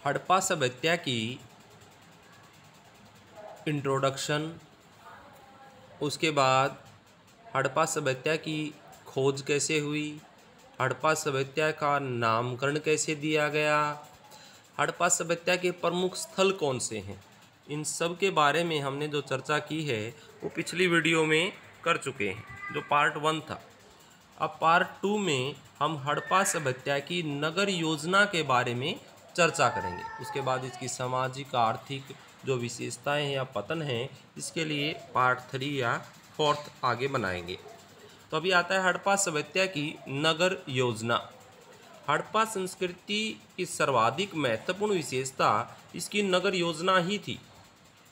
हड़प्पा सभ्यता की इंट्रोडक्शन, उसके बाद हड़प्पा सभ्यता की खोज कैसे हुई, हड़प्पा सभ्यता का नामकरण कैसे दिया गया, हड़प्पा सभ्यता के प्रमुख स्थल कौन से हैं, इन सब के बारे में हमने जो चर्चा की है वो पिछली वीडियो में कर चुके हैं, जो पार्ट 1 था। अब पार्ट 2 में हम हड़प्पा सभ्यता की नगर योजना के बारे में चर्चा करेंगे। उसके बाद इसकी सामाजिक आर्थिक जो विशेषताएं हैं या पतन हैं, इसके लिए पार्ट 3 या 4 आगे बनाएंगे। तो अभी आता है हड़प्पा सभ्यता की नगर योजना। हड़प्पा संस्कृति की सर्वाधिक महत्वपूर्ण विशेषता इसकी नगर योजना ही थी।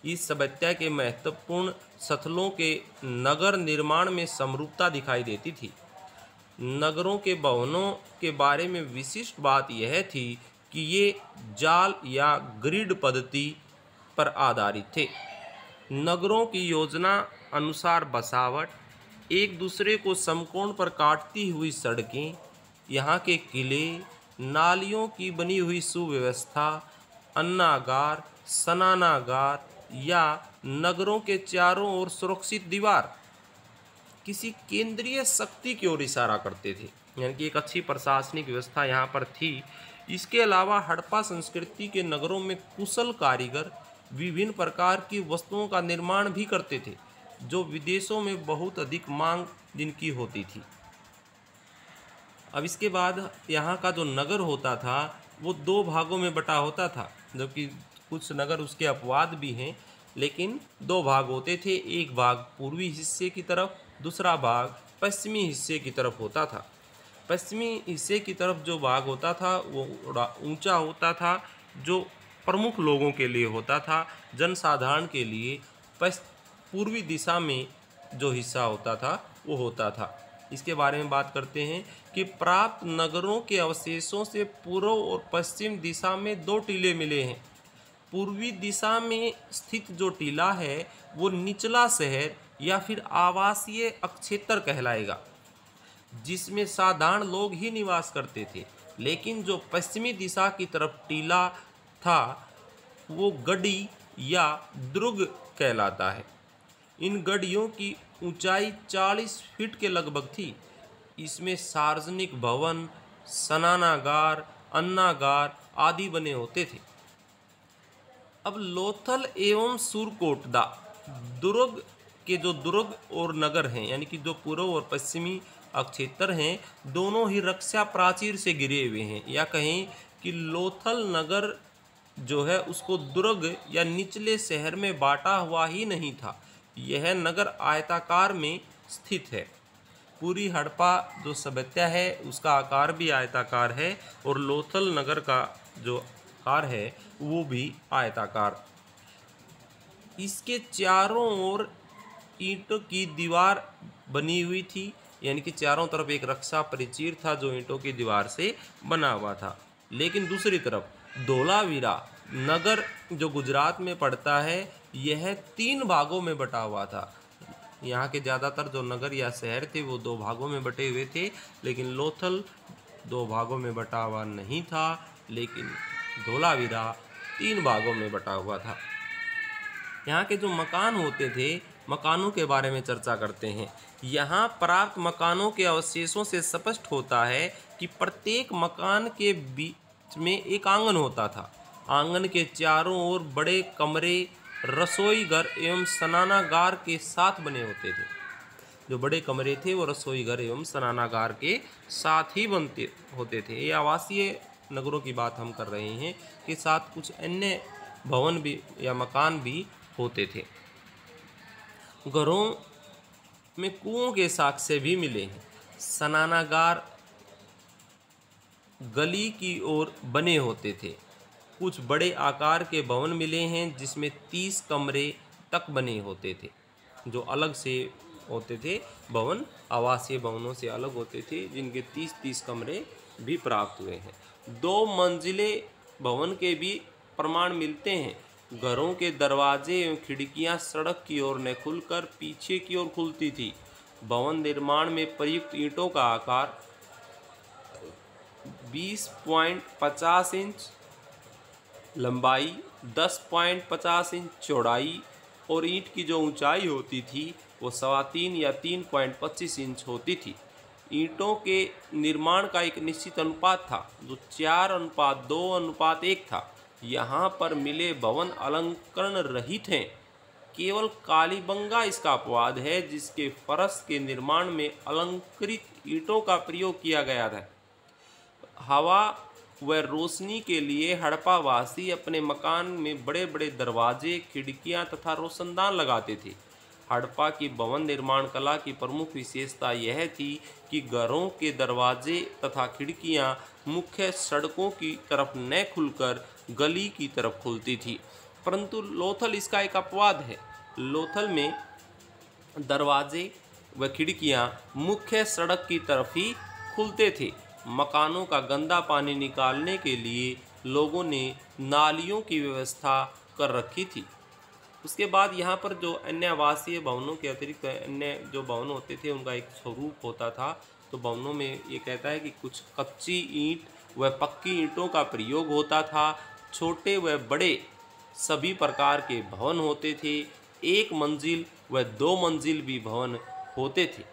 इस सभ्यता के महत्वपूर्ण स्थलों के नगर निर्माण में समरूपता दिखाई देती थी। नगरों के भवनों के बारे में विशिष्ट बात यह थी कि ये जाल या ग्रिड पद्धति पर आधारित थे। नगरों की योजना अनुसार बसावट, एक दूसरे को समकोण पर काटती हुई सड़कें, यहाँ के किले, नालियों की बनी हुई सुव्यवस्था, अन्नागार, स्नानागार या नगरों के चारों ओर सुरक्षित दीवार किसी केंद्रीय शक्ति की ओर इशारा करते थे, यानी कि एक अच्छी प्रशासनिक व्यवस्था यहाँ पर थी। इसके अलावा हड़प्पा संस्कृति के नगरों में कुशल कारीगर विभिन्न प्रकार की वस्तुओं का निर्माण भी करते थे, जो विदेशों में बहुत अधिक मांग जिनकी होती थी। अब इसके बाद यहाँ का जो नगर होता था वो 2 भागों में बटा होता था, जबकि कुछ नगर उसके अपवाद भी हैं, लेकिन 2 भाग होते थे। एक भाग पूर्वी हिस्से की तरफ, दूसरा भाग पश्चिमी हिस्से की तरफ होता था। पश्चिमी हिस्से की तरफ जो भाग होता था वो थोड़ा ऊंचा होता था, जो प्रमुख लोगों के लिए होता था। जनसाधारण के लिए पूर्वी दिशा में जो हिस्सा होता था वो होता था। इसके बारे में बात करते हैं कि प्राप्त नगरों के अवशेषों से पूर्व और पश्चिम दिशा में 2 टीले मिले हैं। पूर्वी दिशा में स्थित जो टीला है वो निचला शहर या फिर आवासीय अक्षेत्र कहलाएगा, जिसमें साधारण लोग ही निवास करते थे। लेकिन जो पश्चिमी दिशा की तरफ टीला था वो गढ़ी या दुर्ग कहलाता है। इन गढ़ियों की ऊंचाई 40 फीट के लगभग थी। इसमें सार्वजनिक भवन, स्नानागार, अन्नागार आदि बने होते थे। अब लोथल एवं सुरकोटदा दुर्ग के जो दुर्ग और नगर हैं, यानी कि जो पूर्व और पश्चिमी अक्षेत्र हैं, दोनों ही रक्षा प्राचीर से घिरे हुए हैं। या कहें कि लोथल नगर जो है उसको दुर्ग या निचले शहर में बांटा हुआ ही नहीं था। यह नगर आयताकार में स्थित है। पूरी हड़प्पा जो सभ्यता है उसका आकार भी आयताकार है और लोथल नगर का जो आकार है वो भी आयताकार। इसके चारों ओर ईंटों की दीवार बनी हुई थी, यानी कि चारों तरफ एक रक्षा परिचीर था जो ईंटों की दीवार से बना हुआ था। लेकिन दूसरी तरफ धोलावीरा नगर जो गुजरात में पड़ता है, यह 3 भागों में बटा हुआ था। यहाँ के ज़्यादातर जो नगर या शहर थे वो 2 भागों में बटे हुए थे, लेकिन लोथल 2 भागों में बटा हुआ नहीं था, लेकिन धोलावीरा 3 भागों में बटा हुआ था। यहाँ के जो मकान होते थे, मकानों के बारे में चर्चा करते हैं। यहाँ प्राप्त मकानों के अवशेषों से स्पष्ट होता है कि प्रत्येक मकान के बीच में एक आंगन होता था। आंगन के चारों ओर बड़े कमरे, रसोई घर एवं स्नानागार के साथ बने होते थे। जो बड़े कमरे थे वो रसोई घर एवं स्नानागार के साथ ही बनते होते थे। ये आवासीय नगरों की बात हम कर रहे हैं कि साथ कुछ अन्य भवन भी या मकान भी होते थे। घरों में कुओं के साक्ष्य भी मिले हैं। स्नानागार गली की ओर बने होते थे। कुछ बड़े आकार के भवन मिले हैं जिसमें 30 कमरे तक बने होते थे, जो अलग से होते थे। भवन आवासीय भवनों से अलग होते थे, जिनके 30-30 कमरे भी प्राप्त हुए हैं। 2 मंजिले भवन के भी प्रमाण मिलते हैं। घरों के दरवाजे एवं खिड़कियां सड़क की ओर न खुलकर पीछे की ओर खुलती थी। भवन निर्माण में प्रयुक्त ईंटों का आकार 20.50 इंच लंबाई 10.50 इंच, चौड़ाई और ईंट की जो ऊंचाई होती थी वो 3.25 या 3.25 इंच होती थी। ईंटों के निर्माण का एक निश्चित अनुपात था जो 4:2:1 था। यहाँ पर मिले भवन अलंकरण रहित हैं। केवल कालीबंगा इसका अपवाद है जिसके फर्श के निर्माण में अलंकृत ईंटों का प्रयोग किया गया था। हवा व रोशनी के लिए हड़प्पा वासी अपने मकान में बड़े बड़े दरवाजे, खिड़कियां तथा रोशनदान लगाते थे। हड़प्पा की भवन निर्माण कला की प्रमुख विशेषता यह थी कि घरों के दरवाजे तथा खिड़कियां मुख्य सड़कों की तरफ न खुलकर गली की तरफ खुलती थी। परंतु लोथल इसका एक अपवाद है। लोथल में दरवाजे व खिड़कियां मुख्य सड़क की तरफ ही खुलते थे। मकानों का गंदा पानी निकालने के लिए लोगों ने नालियों की व्यवस्था कर रखी थी। उसके बाद यहाँ पर जो अन्य आवासीय भवनों के अतिरिक्त अन्य जो भवन होते थे उनका एक स्वरूप होता था। तो भवनों में ये कहता है कि कुछ कच्ची ईंट व पक्की ईंटों का प्रयोग होता था। छोटे व बड़े सभी प्रकार के भवन होते थे। 1 मंजिल व 2 मंजिल भी भवन होते थे।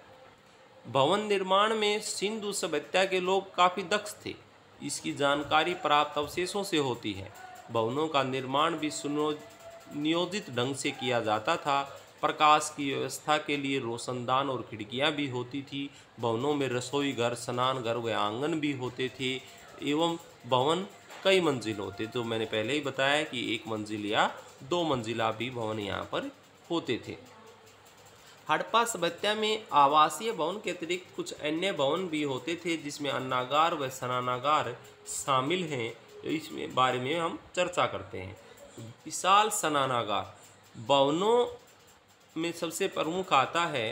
भवन निर्माण में सिंधु सभ्यता के लोग काफ़ी दक्ष थे। इसकी जानकारी प्राप्त अवशेषों से होती है। भवनों का निर्माण भी सुनियोजित ढंग से किया जाता था। प्रकाश की व्यवस्था के लिए रोशनदान और खिड़कियां भी होती थी। भवनों में रसोई घर, स्नान घर व आंगन भी होते थे एवं भवन कई मंजिल होते, जो मैंने पहले ही बताया कि 1 मंजिल या 2 मंजिला भी भवन यहाँ पर होते थे। हड़प्पा सभ्यता में आवासीय भवन के अतिरिक्त कुछ अन्य भवन भी होते थे जिसमें अन्नागार व स्नानागार शामिल हैं। इसमें बारे में हम चर्चा करते हैं। विशाल स्नानागार भवनों में सबसे प्रमुख आता है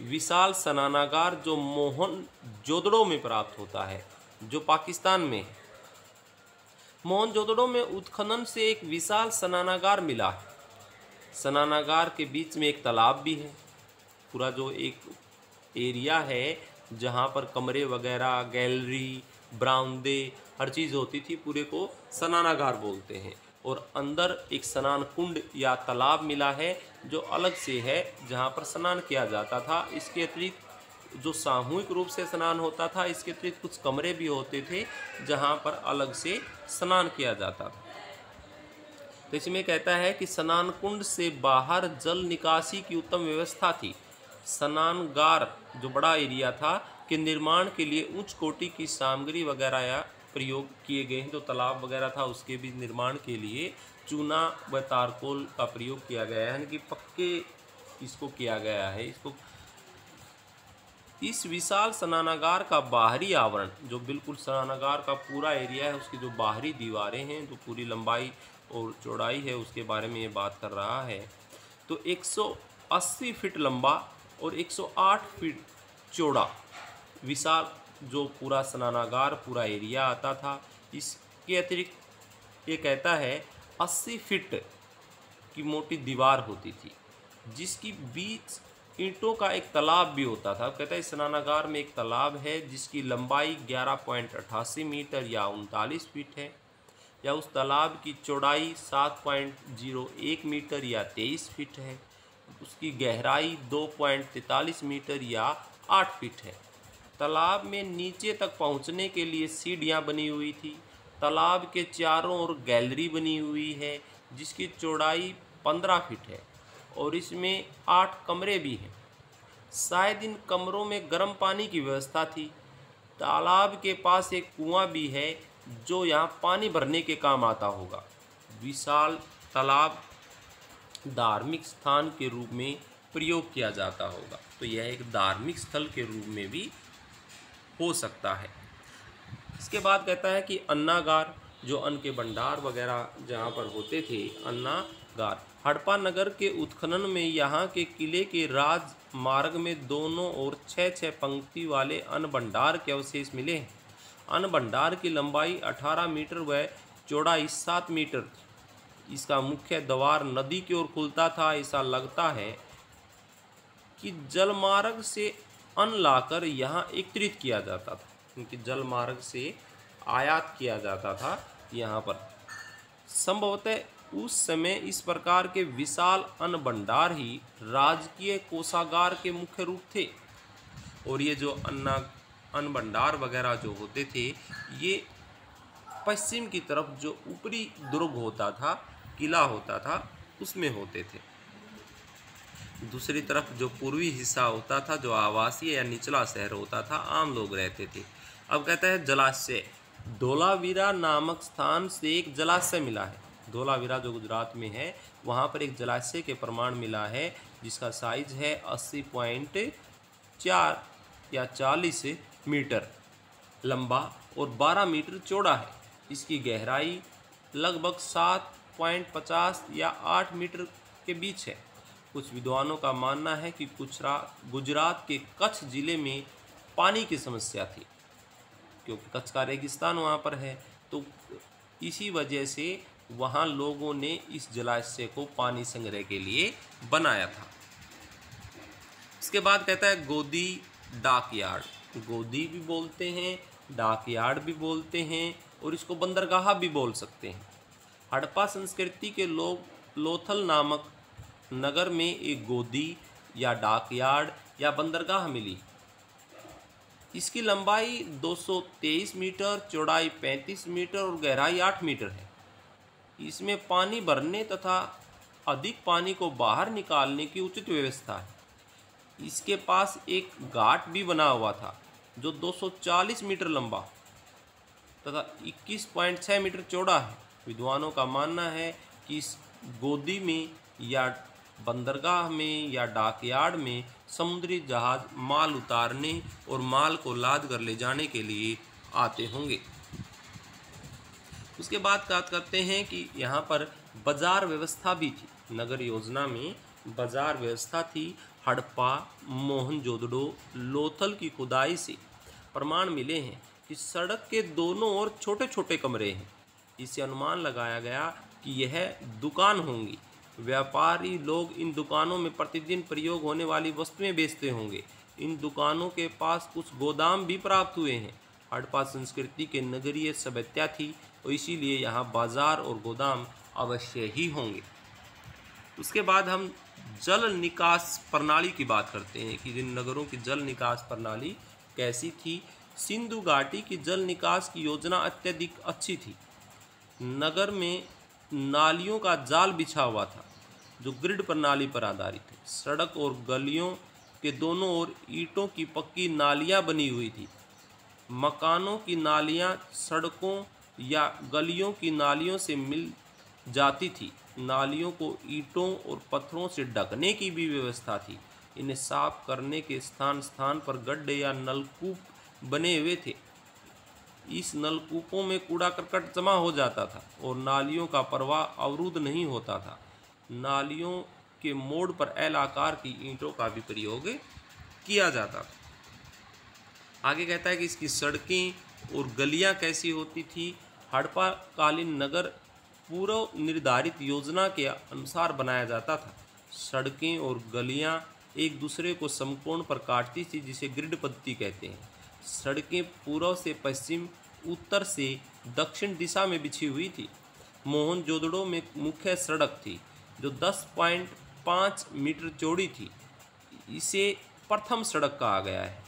विशाल स्नानागार जो मोहनजोदड़ो में प्राप्त होता है, जो पाकिस्तान में है। मोहनजोदड़ो में उत्खनन से एक विशाल स्नानागार मिला है। स्नानागार के बीच में एक तालाब भी है। पूरा जो एक एरिया है जहाँ पर कमरे वगैरह, गैलरी, बरामदे, हर चीज़ होती थी, पूरे को स्नानागार बोलते हैं। और अंदर एक स्नान कुंड या तालाब मिला है जो अलग से है, जहाँ पर स्नान किया जाता था। इसके अतिरिक्त जो सामूहिक रूप से स्नान होता था, इसके अतिरिक्त कुछ कमरे भी होते थे जहाँ पर अलग से स्नान किया जाता था। तो इसमें कहता है कि स्नान कुंड से बाहर जल निकासी की उत्तम व्यवस्था थी। स्नानगार जो बड़ा एरिया था के निर्माण के लिए उच्च कोटि की सामग्री वगैरह या प्रयोग किए गए हैं। जो तालाब वगैरह था उसके भी निर्माण के लिए चूना व तारकोल का प्रयोग किया गया है, यानी कि पक्के इसको किया गया है। इस विशाल स्नानागार का बाहरी आवरण, जो बिल्कुल स्नानागार का पूरा एरिया है, उसकी जो बाहरी दीवारें हैं, जो पूरी लंबाई और चौड़ाई है, उसके बारे में ये बात कर रहा है। तो 180 फीट लंबा और 108 फीट चौड़ा विशाल जो पूरा स्नानागार, पूरा एरिया आता था। इसके अतिरिक्त ये कहता है 80 फीट की मोटी दीवार होती थी जिसकी बीच ईंटों का एक तालाब भी होता था। कहता है स्नानागार में एक तालाब है जिसकी लंबाई 11.88 मीटर या 39 फीट है, या उस तालाब की चौड़ाई 7.01 मीटर या 23 फीट है। उसकी गहराई 2.43 मीटर या 8 फीट है। तालाब में नीचे तक पहुंचने के लिए सीढ़ियां बनी हुई थी। तालाब के चारों ओर गैलरी बनी हुई है जिसकी चौड़ाई 15 फीट है और इसमें 8 कमरे भी हैं। शायद इन कमरों में गर्म पानी की व्यवस्था थी। तालाब के पास एक कुआं भी है जो यहाँ पानी भरने के काम आता होगा। विशाल तालाब धार्मिक स्थान के रूप में प्रयोग किया जाता होगा, तो यह एक धार्मिक स्थल के रूप में भी हो सकता है। इसके बाद कहता है कि अन्नागार, जो अन्न के भंडार वगैरह जहाँ पर होते थे, अन्नागार। हड़प्पा नगर के उत्खनन में यहाँ के किले के राजमार्ग में दोनों ओर 6-6 पंक्ति वाले अन्न भंडार के अवशेष मिले हैं। अन्न भंडार की लंबाई 18 मीटर व चौड़ाई 7 मीटर थी। इसका मुख्य द्वार नदी की ओर खुलता था। ऐसा लगता है कि जलमार्ग से अन्न लाकर यहाँ एकत्रित किया जाता था, क्योंकि जलमार्ग से आयात किया जाता था यहाँ पर। संभवतः उस समय इस प्रकार के विशाल अन्न भंडार ही राजकीय कोषागार के मुख्य रूप थे। और ये जो अन्न भंडार वगैरह जो होते थे, ये पश्चिम की तरफ जो ऊपरी दुर्ग होता था, किला होता था, उसमें होते थे। दूसरी तरफ जो पूर्वी हिस्सा होता था, जो आवासीय या निचला शहर होता था, आम लोग रहते थे। अब कहता है जलाशय। धोलावीरा नामक स्थान से एक जलाशय मिला है। धोलावीरा जो गुजरात में है, वहाँ पर एक जलाशय के प्रमाण मिला है, जिसका साइज है 80.4 या 40 मीटर लंबा और 12 मीटर चौड़ा है। इसकी गहराई लगभग 7.50 या 8 मीटर के बीच है। कुछ विद्वानों का मानना है कि गुजरात के कच्छ जिले में पानी की समस्या थी, क्योंकि कच्छ का रेगिस्तान वहाँ पर है, तो इसी वजह से वहाँ लोगों ने इस जलाशय को पानी संग्रह के लिए बनाया था। इसके बाद कहता है गोदी डाक यार्ड। गोदी भी बोलते हैं, डाक यार्ड भी बोलते हैं, और इसको बंदरगाह भी बोल सकते हैं। हड़प्पा संस्कृति के लोग लोथल नामक नगर में एक गोदी या डाक यार्ड या बंदरगाह मिली। इसकी लंबाई 223 मीटर, चौड़ाई 35 मीटर और गहराई 8 मीटर है। इसमें पानी भरने तथा अधिक पानी को बाहर निकालने की उचित व्यवस्था है। इसके पास एक घाट भी बना हुआ था, जो 240 मीटर लंबा तथा 21.6 मीटर चौड़ा है। विद्वानों का मानना है कि इस गोदी में या बंदरगाह में या डाकयार्ड में समुद्री जहाज माल उतारने और माल को लाद कर ले जाने के लिए आते होंगे। उसके बाद बात करते हैं कि यहाँ पर बाजार व्यवस्था भी थी। नगर योजना में बाजार व्यवस्था थी। हड़प्पा, मोहनजोदड़ो, लोथल की खुदाई से प्रमाण मिले हैं कि सड़क के दोनों ओर छोटे छोटे कमरे हैं। इससे अनुमान लगाया गया कि यह दुकान होंगी। व्यापारी लोग इन दुकानों में प्रतिदिन प्रयोग होने वाली वस्तुएं बेचते होंगे। इन दुकानों के पास कुछ गोदाम भी प्राप्त हुए हैं। हड़प्पा संस्कृति के नगरीय सभ्यता थी, और इसीलिए यहाँ बाजार और गोदाम अवश्य ही होंगे। उसके बाद हम जल निकास प्रणाली की बात करते हैं कि जिन नगरों की जल निकास प्रणाली कैसी थी। सिंधु घाटी की जल निकास की योजना अत्यधिक अच्छी थी। नगर में नालियों का जाल बिछा हुआ था, जो ग्रिड प्रणाली पर आधारित है। सड़क और गलियों के दोनों ओर ईंटों की पक्की नालियां बनी हुई थी। मकानों की नालियां सड़कों या गलियों की नालियों से मिल जाती थी। नालियों को ईंटों और पत्थरों से ढकने की भी व्यवस्था थी। इन्हें साफ करने के स्थान स्थान पर गड्ढे या नलकूप बने हुए थे। इस नलकूपों में कूड़ा करकट जमा हो जाता था और नालियों का प्रवाह अवरुद्ध नहीं होता था। नालियों के मोड़ पर एल आकार की ईंटों का भी प्रयोग किया जाता था। आगे कहता है कि इसकी सड़कें और गलियां कैसी होती थी। हड़प्पा कालीन नगर पूर्व निर्धारित योजना के अनुसार बनाया जाता था। सड़कें और गलियां एक दूसरे को समकोण पर काटती थी, जिसे ग्रिड पद्धति कहते हैं। सड़कें पूर्व से पश्चिम, उत्तर से दक्षिण दिशा में बिछी हुई थी। मोहनजोदड़ो में मुख्य सड़क थी, जो 10.5 मीटर चौड़ी थी। इसे प्रथम सड़क कहा गया है।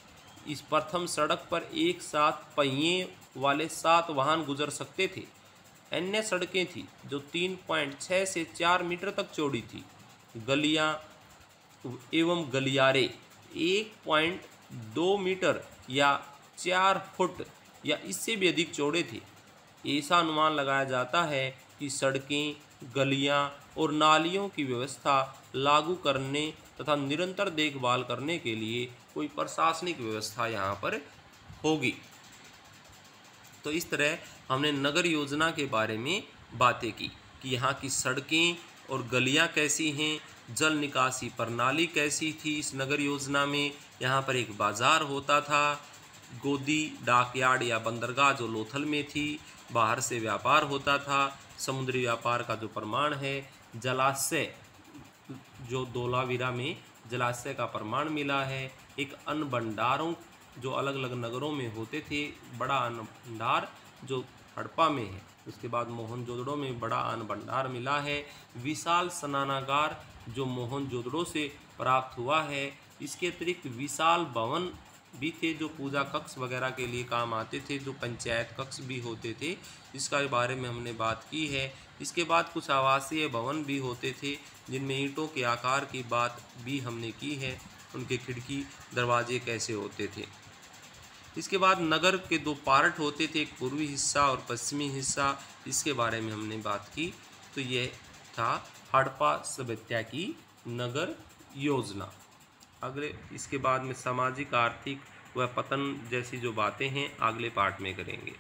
इस प्रथम सड़क पर एक साथ पहिए वाले 7 वाहन गुजर सकते थे। अन्य सड़कें थी जो 3.6 से 4 मीटर तक चौड़ी थी। गलियां एवं गलियारे 1.2 मीटर या 4 फुट या इससे भी अधिक चौड़े थे। ऐसा अनुमान लगाया जाता है कि सड़कें, गलियां और नालियों की व्यवस्था लागू करने तथा निरंतर देखभाल करने के लिए कोई प्रशासनिक व्यवस्था यहाँ पर होगी। तो इस तरह हमने नगर योजना के बारे में बातें की कि यहाँ की सड़कें और गलियाँ कैसी हैं, जल निकासी प्रणाली कैसी थी इस नगर योजना में। यहाँ पर एक बाज़ार होता था, गोदी डाकयार्ड या बंदरगाह जो लोथल में थी, बाहर से व्यापार होता था, समुद्री व्यापार का जो प्रमाण है। जलाशय जो धोलावीरा में जलाशय का प्रमाण मिला है। एक अन्न भंडारों जो अलग अलग नगरों में होते थे, बड़ा अन्न भंडार जो हड़प्पा में है उसके बाद मोहनजोदड़ो में बड़ा अन्न भंडार मिला है। विशाल स्नानागार जो मोहनजोदड़ो से प्राप्त हुआ है। इसके अतिरिक्त विशाल भवन भी थे जो पूजा कक्ष वगैरह के लिए काम आते थे, जो पंचायत कक्ष भी होते थे, इसका बारे में हमने बात की है। इसके बाद कुछ आवासीय भवन भी होते थे जिनमें ईंटों के आकार की बात भी हमने की है, उनके खिड़की दरवाजे कैसे होते थे। इसके बाद नगर के दो पार्ट होते थे, एक पूर्वी हिस्सा और पश्चिमी हिस्सा, इसके बारे में हमने बात की। तो यह था हड़प्पा सभ्यता की नगर योजना। अगले इसके बाद में सामाजिक आर्थिक व पतन जैसी जो बातें हैं अगले पार्ट में करेंगे।